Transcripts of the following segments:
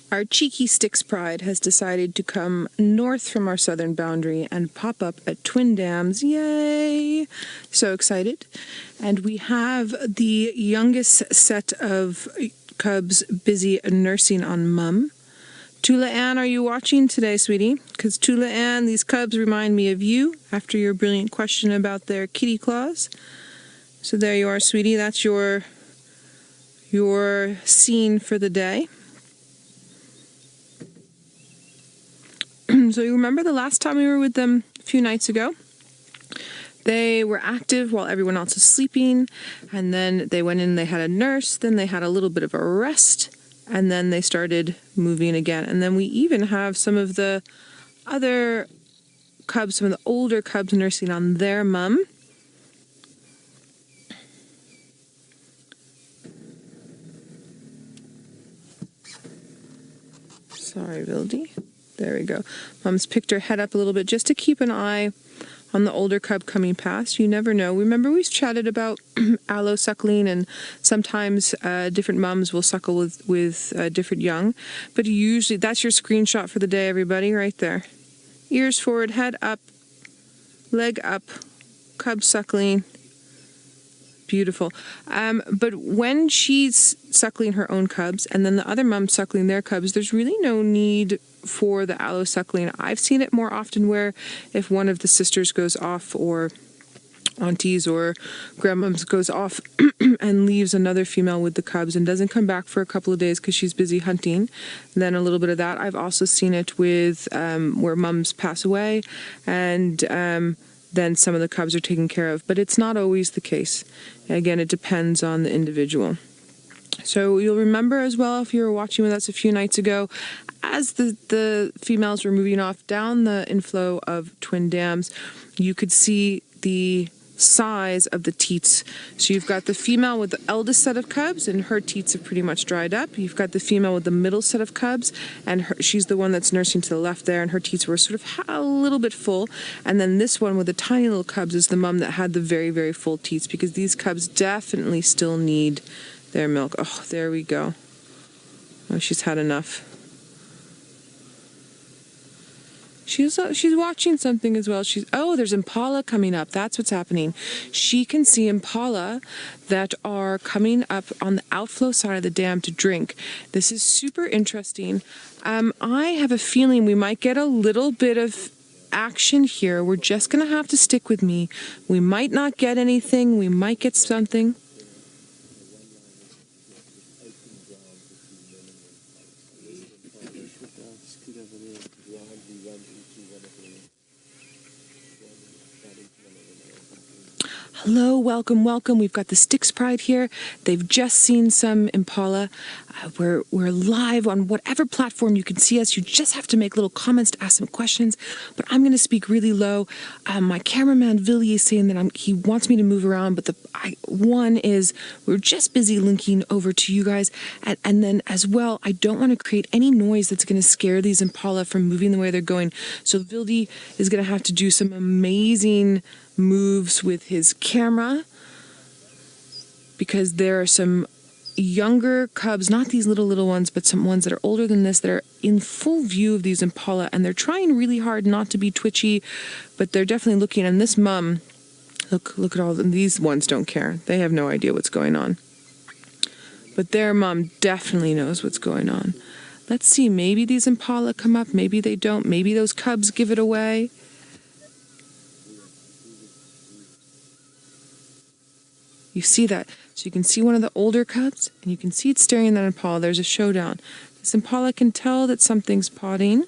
Our cheeky Styx Pride has decided to come north from our southern boundary and pop up at Twin Dams. Yay! So excited. And we have the youngest set of cubs busy nursing on Mum. Tula Ann, are you watching today, sweetie? Because Tula Ann, these cubs remind me of you after your brilliant question about their kitty claws. So there you are, sweetie. That's your scene for the day. So you remember the last time we were with them a few nights ago? They were active while everyone else was sleeping, and then they went in, they had a nurse, then they had a little bit of a rest, and then they started moving again. And then we even have some of the other cubs, some of the older cubs nursing on their mum. Sorry, Vildy. There we go. Mom's picked her head up a little bit just to keep an eye on the older cub coming past. You never know. Remember we've chatted about allo suckling, and sometimes different mums will suckle with different young. But usually that's your screenshot for the day, everybody, right there. Ears forward, head up, leg up, cub suckling. Beautiful. But when she's suckling her own cubs and then the other mom suckling their cubs, there's really no need for the allo suckling. I've seen it more often where if one of the sisters goes off, or aunties or grandmoms goes off and leaves another female with the cubs and doesn't come back for a couple of days because she's busy hunting, then a little bit of that. I've also seen it with where mums pass away and then some of the cubs are taken care of. But it's not always the case. Again, it depends on the individual. So you'll remember as well, if you were watching with us a few nights ago, as the females were moving off down the inflow of Twin Dams, you could see the size of the teats. So you've got the female with the eldest set of cubs, and her teats have pretty much dried up. You've got the female with the middle set of cubs, and she's the one that's nursing to the left there, and her teats were sort of a little bit full. And then this one with the tiny little cubs is the mum that had the very, very full teats, because these cubs definitely still need their milk. Oh, there we go. Oh, she's had enough. She's watching something as well. Oh, there's impala coming up. That's what's happening. She can see impala that are coming up on the outflow side of the dam to drink. This is super interesting. I have a feeling we might get a little bit of action here. We're just going to have to stick with me. We might not get anything. We might get something. Hello, welcome, welcome. We've got the Styx Pride here. They've just seen some impala. We're live on whatever platform you can see us. You just have to make little comments to ask some questions. But I'm going to speak really low. My cameraman Villy is saying that he wants me to move around. But one is we're just busy linking over to you guys, and then as well, I don't want to create any noise that's going to scare these impala from moving the way they're going. So Vildy is going to have to do some amazing moves with his camera, because there are some younger cubs, not these little ones, but some ones that are older than this, that are in full view of these impala, and they're trying really hard not to be twitchy, but they're definitely looking. And this mum, look at all of them. These ones don't care. They have no idea what's going on, but their mum definitely knows what's going on. Let's see, maybe these impala come up, maybe they don't, maybe those cubs give it away. You see that. So you can see one of the older cubs, and you can see it staring at that impala. There's a showdown. This impala can tell that something's potting.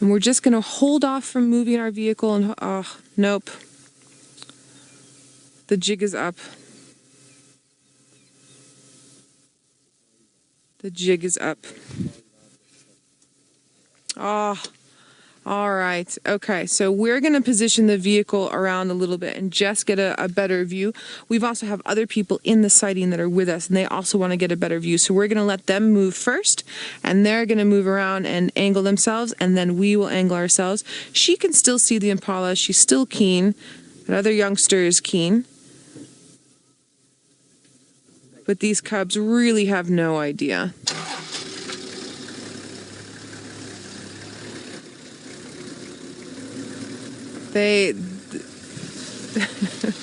And we're just going to hold off from moving our vehicle, and oh, nope. The jig is up. The jig is up. Oh. All right. Okay. So we're going to position the vehicle around a little bit and just get a better view. We've also have other people in the sighting that are with us, and they also want to get a better view. So we're going to let them move first, and they're going to move around and angle themselves, and then we will angle ourselves. She can still see the impala. She's still keen. Another youngster is keen. but these cubs really have no idea.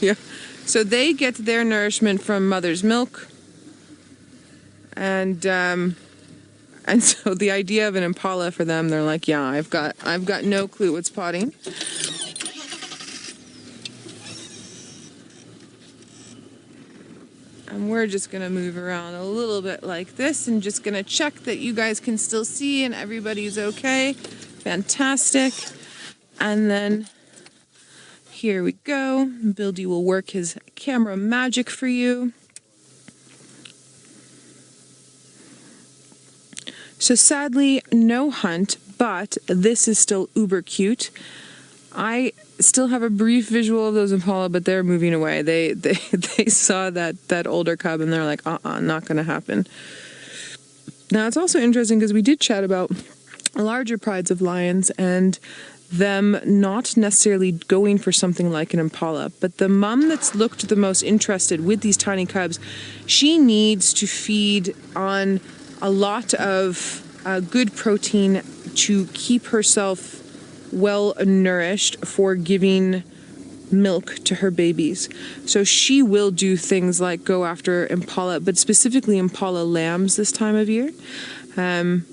Yeah. So they get their nourishment from mother's milk, and so the idea of an impala for them, they're like, yeah, I've got no clue what's potting. And we're just gonna move around a little bit like this and just gonna check that you guys can still see and everybody's okay. Fantastic. And then here we go. Buildy will work his camera magic for you. So sadly, no hunt, but this is still uber cute. I still have a brief visual of those impala, but they're moving away. They saw that older cub and they're like, not gonna happen. Now it's also interesting because we did chat about larger prides of lions and them not necessarily going for something like an impala, but the mom that's looked the most interested with these tiny cubs, she needs to feed on a lot of good protein to keep herself well nourished for giving milk to her babies. So she will do things like go after impala, but specifically impala lambs this time of year, and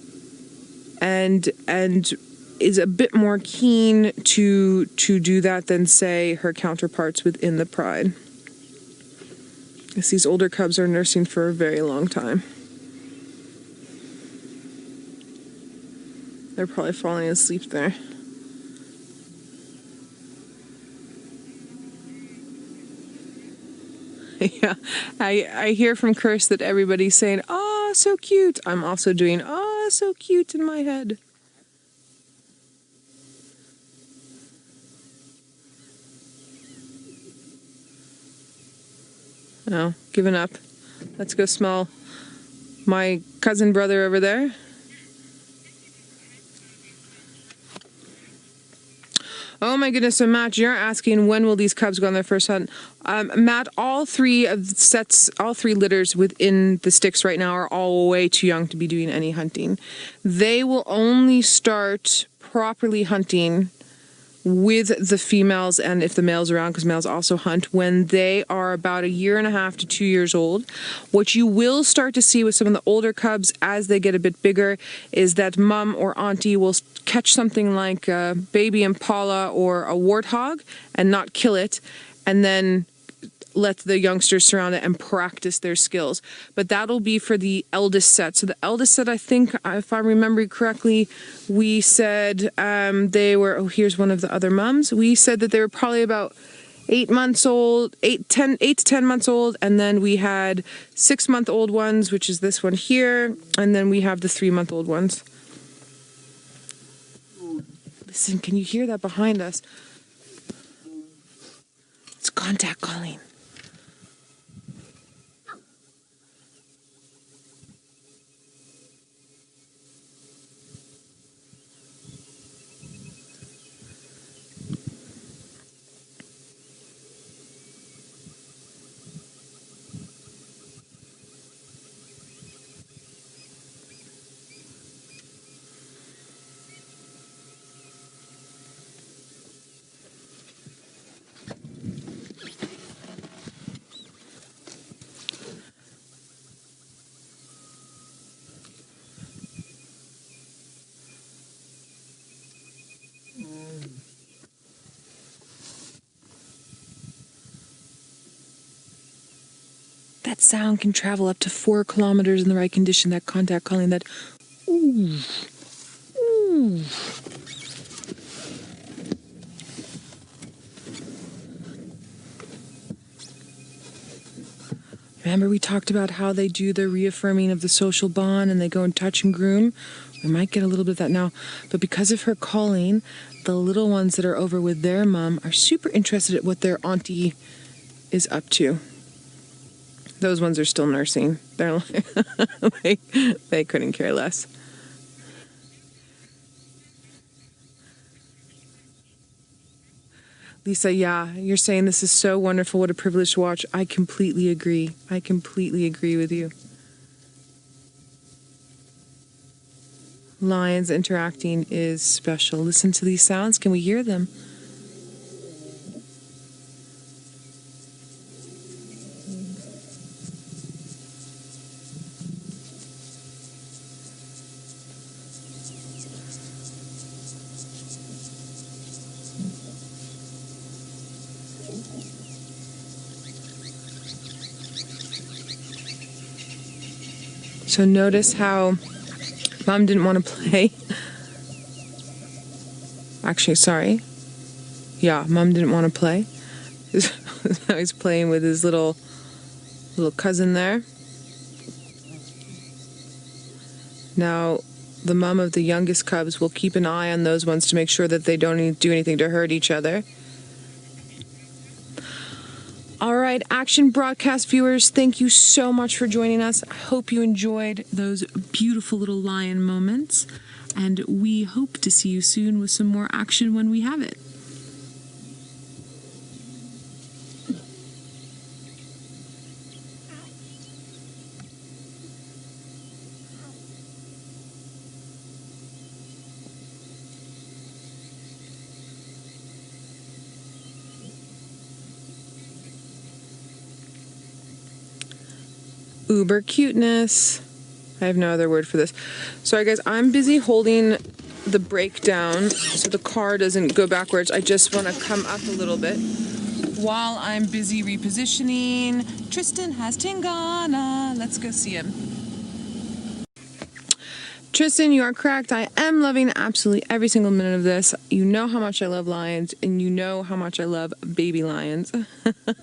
is a bit more keen to do that than say her counterparts within the pride. As these older cubs are nursing for a very long time. They're probably falling asleep there. Yeah, I hear from Chris that everybody's saying, "Oh, so cute." I'm also doing, "Oh, so cute" in my head. Oh, giving up. Let's go smell my cousin brother over there. Oh my goodness, so Matt, you're asking when will these cubs go on their first hunt? Matt, all three litters within the Styx right now are all way too young to be doing any hunting. They will only start properly hunting with the females, and if the males are around, because males also hunt, when they are about 1.5 to 2 years old. What you will start to see with some of the older cubs as they get a bit bigger is that mom or auntie will catch something like a baby impala or a warthog and not kill it, and then let the youngsters surround it and practice their skills. But that'll be for the eldest set. So the eldest set, I think, if I remember correctly, we said they were, oh, here's one of the other mums. We said that they were probably about 8 months old, 8 to 10 months old, and then we had 6-month-old ones, which is this one here, and then we have the 3-month-old ones. Listen, can you hear that behind us? It's contact calling. That sound can travel up to 4 kilometers in the right condition, that contact calling, that ooh, ooh. Remember we talked about how they do the reaffirming of the social bond and they go and touch and groom? We might get a little bit of that now, but because of her calling, the little ones that are over with their mom are super interested at what their auntie is up to. Those ones are still nursing. They're like, they couldn't care less. Lisa, yeah, you're saying this is so wonderful. What a privilege to watch. I completely agree. I completely agree with you. Lions interacting is special. Listen to these sounds. Can we hear them? So notice how Mom didn't want to play. Actually, sorry. Yeah, Mom didn't want to play. Now he's playing with his little cousin there. Now, the mom of the youngest cubs will keep an eye on those ones to make sure that they don't do anything to hurt each other. All right, Action Broadcast viewers, thank you so much for joining us. I hope you enjoyed those beautiful little lion moments, and we hope to see you soon with some more action when we have it. Uber cuteness. I have no other word for this. Sorry guys, I'm busy holding the brake down so the car doesn't go backwards. I just want to come up a little bit while I'm busy repositioning. Tristan has Tingana. Let's go see him. Tristan, you are correct. I am loving absolutely every single minute of this. You know how much I love lions, and you know how much I love baby lions,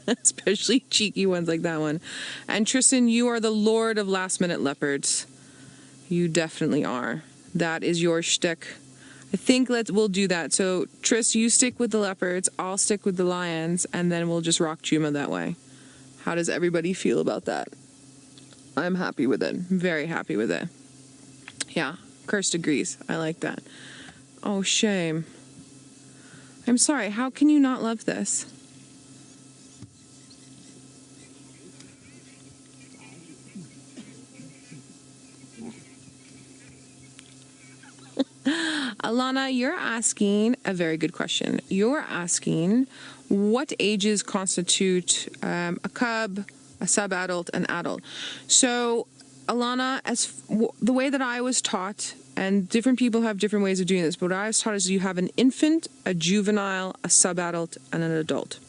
especially cheeky ones like that one. And Tristan, you are the lord of last-minute leopards. You definitely are. That is your shtick. I think we'll do that. So, Tris, you stick with the leopards, I'll stick with the lions, and then we'll just rock Djuma that way. How does everybody feel about that? I'm happy with it. Very happy with it. Yeah, Kirst agrees. I like that. Oh, shame. I'm sorry. How can you not love this? Alana, you're asking a very good question. You're asking what ages constitute a cub, a sub-adult, an adult. So, Alana, the way that I was taught, and different people have different ways of doing this, but what I was taught is you have an infant, a juvenile, a sub-adult, and an adult.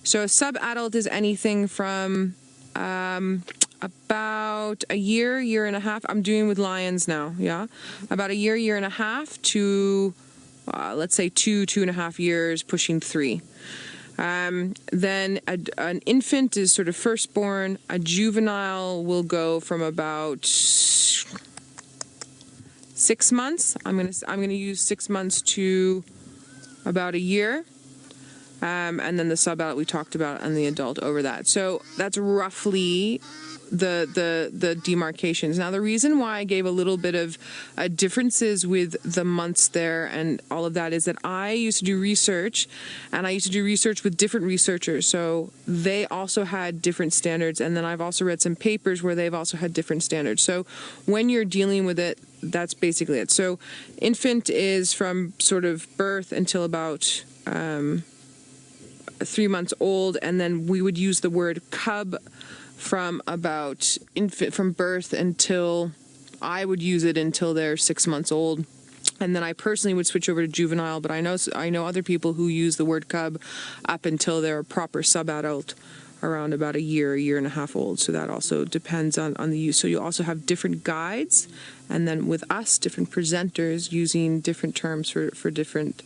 So a sub-adult is anything from about a year and a half. I'm doing with lions now, yeah? About a year and a half to, let's say 2.5 years, pushing 3. Then an infant is sort of firstborn. A juvenile will go from about 6 months. I'm gonna use 6 months to about a year. And then the sub-adult we talked about, and the adult over that. So that's roughly the demarcations. Now, the reason why I gave a little bit of differences with the months there and all of that is that I used to do research, and I used to do research with different researchers. So they also had different standards, and then I've also read some papers where they've also had different standards. So when you're dealing with it, that's basically it. So infant is from sort of birth until about 3 months old, and then we would use the word cub from about infant, from birth until, I would use it until they're 6 months old. And then I personally would switch over to juvenile, but I know other people who use the word cub up until they're a proper sub-adult, around about a year and a half old. So that also depends on the use. So you also have different guides, and then with us, different presenters using different terms for different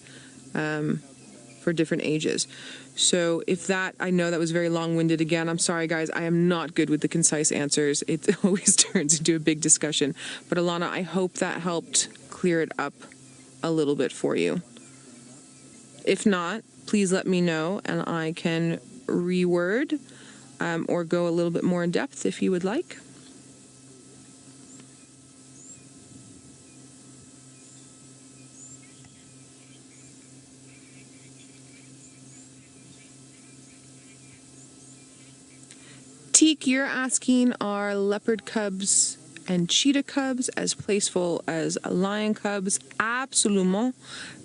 ages. So if that, I know that was very long-winded again. I'm sorry, guys. I am not good with the concise answers. It always turns into a big discussion. But Alana, I hope that helped clear it up a little bit for you. If not, please let me know, and I can reword or go a little bit more in depth if you would like. Teak, you're asking, are leopard cubs and cheetah cubs as playful as lion cubs? Absolument.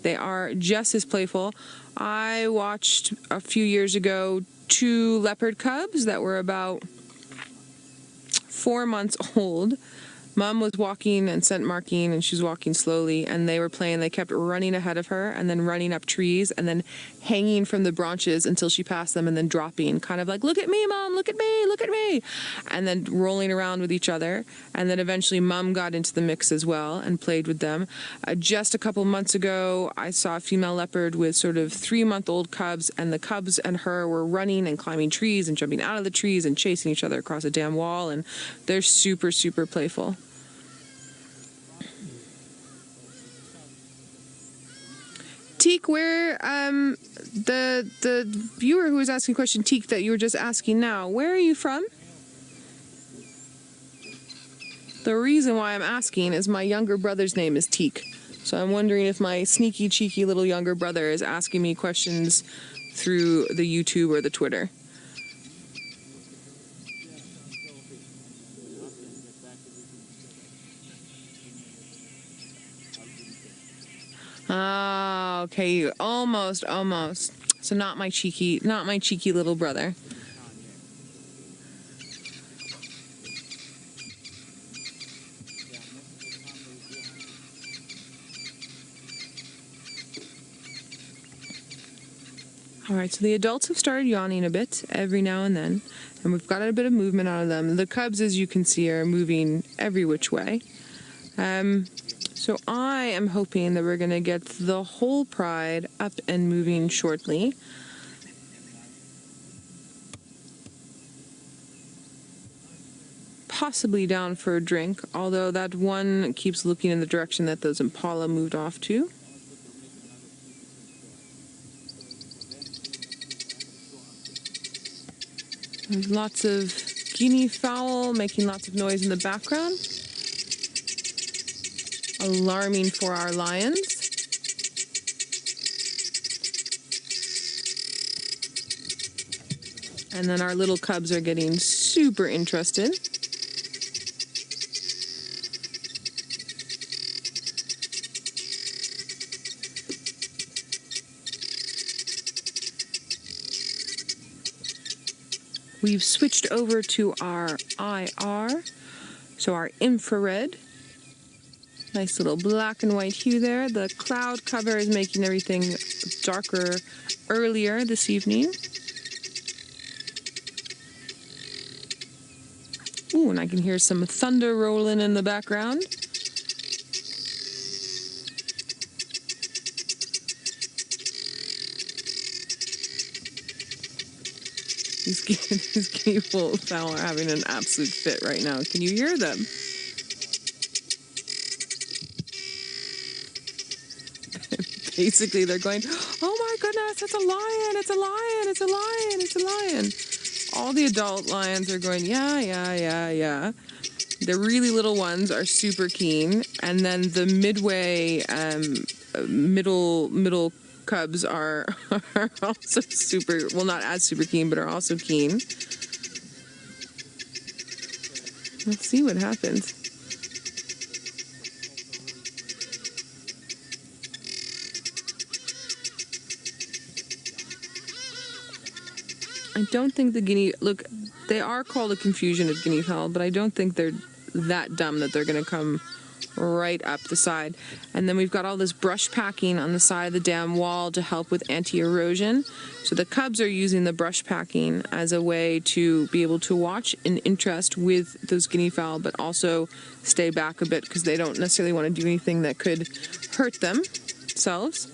They are just as playful. I watched a few years ago 2 leopard cubs that were about 4 months old. Mom was walking and scent marking, and she was walking slowly, and they were playing. They kept running ahead of her and then running up trees and then hanging from the branches until she passed them and then dropping, kind of like, look at me, Mom, look at me, look at me, and then rolling around with each other. And then eventually Mom got into the mix as well and played with them. Just a couple months ago, I saw a female leopard with sort of 3-month-old cubs, and the cubs and her were running and climbing trees and jumping out of the trees and chasing each other across a damn wall, and they're super, super playful. Teak, where the viewer who was asking a question, Teak, that you were just asking now, where are you from? The reason why I'm asking is my younger brother's name is Teak. So I'm wondering if my sneaky, cheeky little younger brother is asking me questions through the YouTube or the Twitter. Ah, okay, almost. So not my cheeky little brother. All right, so the adults have started yawning a bit every now and then, and we've got a bit of movement out of them. The cubs, as you can see, are moving every which way. So I am hoping that we're going to get the whole pride up and moving shortly. Possibly down for a drink, although that one keeps looking in the direction that those impala moved off to. There's lots of guinea fowl making lots of noise in the background. Alarming for our lions. And then our little cubs are getting super interested. We've switched over to our IR, so our infrared. Nice little black and white hue there. The cloud cover is making everything darker earlier this evening. Ooh, and I can hear some thunder rolling in the background. These guinea fowl are having an absolute fit right now. Can you hear them? Basically, they're going, oh my goodness, it's a lion, it's a lion, it's a lion, it's a lion. All the adult lions are going, yeah. The really little ones are super keen, and then the midway, middle cubs are also super, well, not as super keen, but are also keen. Let's see what happens. I don't think the guinea, look, they are called a confusion of guinea fowl, but I don't think they're that dumb that they're going to come right up the side. And then we've got all this brush packing on the side of the dam wall to help with anti-erosion. So the cubs are using the brush packing as a way to be able to watch in interest with those guinea fowl, but also stay back a bit because they don't necessarily want to do anything that could hurt themselves.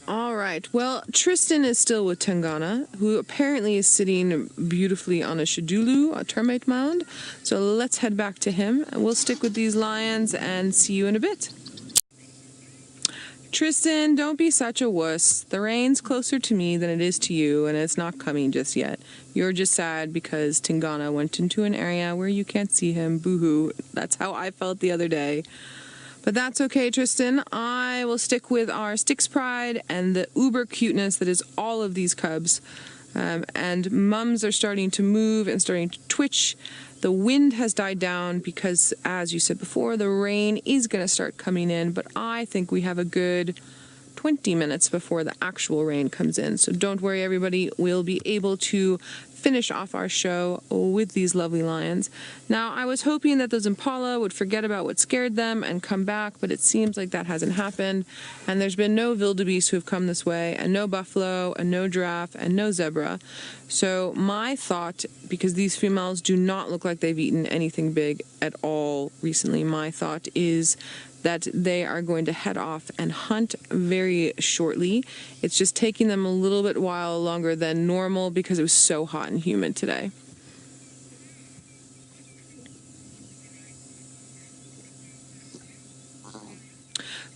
All right, well, Tristan is still with Tangana, who apparently is sitting beautifully on a shadulu, a termite mound. So let's head back to him, and we'll stick with these lions and see you in a bit. Tristan, don't be such a wuss. The rain's closer to me than it is to you, and it's not coming just yet. You're just sad because Tangana went into an area where you can't see him. Boo-hoo. That's how I felt the other day. But that's okay, Tristan. I will stick with our Styx Pride and the uber cuteness that is all of these cubs. And mums are starting to move and starting to twitch. The wind has died down because, as you said before, the rain is going to start coming in, but I think we have a good 20 minutes before the actual rain comes in. So don't worry, everybody. We'll be able to finish off our show with these lovely lions. Now, I was hoping that those impala would forget about what scared them and come back, but it seems like that hasn't happened. And there's been no wildebeest who have come this way, and no buffalo, and no giraffe, and no zebra. So my thought, because these females do not look like they've eaten anything big at all recently, my thought is that they are going to head off and hunt very shortly. It's just taking them a little bit while longer than normal because it was so hot and humid today.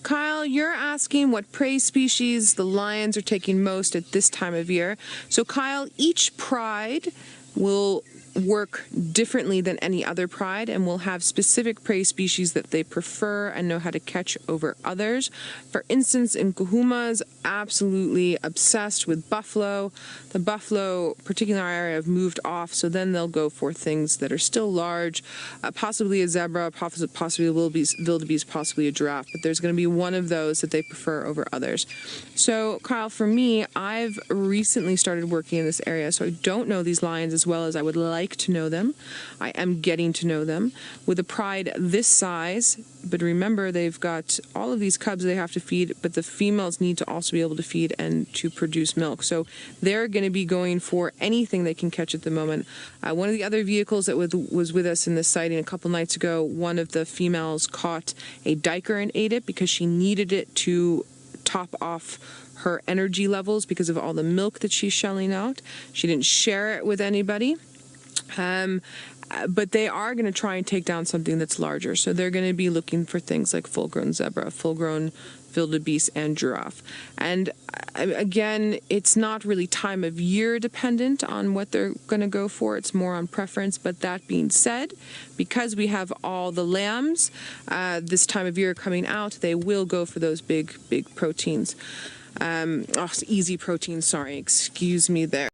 Kyle, you're asking what prey species the lions are taking most at this time of year. So Kyle, each pride will work differently than any other pride and will have specific prey species that they prefer and know how to catch over others. For instance, in Kahuma's absolutely obsessed with buffalo. The buffalo, particularly in our area, have moved off, so then they'll go for things that are still large, possibly a zebra, possibly a wildebeest, possibly a giraffe, but there's going to be one of those that they prefer over others. So, Kyle, for me, I've recently started working in this area, so I don't know these lions as well as I would like to know them. I am getting to know them. With a pride this size, but remember, they've got all of these cubs they have to feed, but the females need to also be able to feed and to produce milk. So they're going to be going for anything they can catch at the moment. One of the other vehicles that was with us in this sighting a couple nights ago, one of the females caught a diker and ate it because she needed it to top off her energy levels because of all the milk that she's shelling out. She didn't share it with anybody. But they are going to try and take down something that's larger. So they're going to be looking for things like full-grown zebra, full-grown wildebeest, and giraffe. And again, it's not really time of year dependent on what they're going to go for. It's more on preference. But that being said, because we have all the lambs this time of year coming out, they will go for those big proteins. Easy proteins, sorry, excuse me there.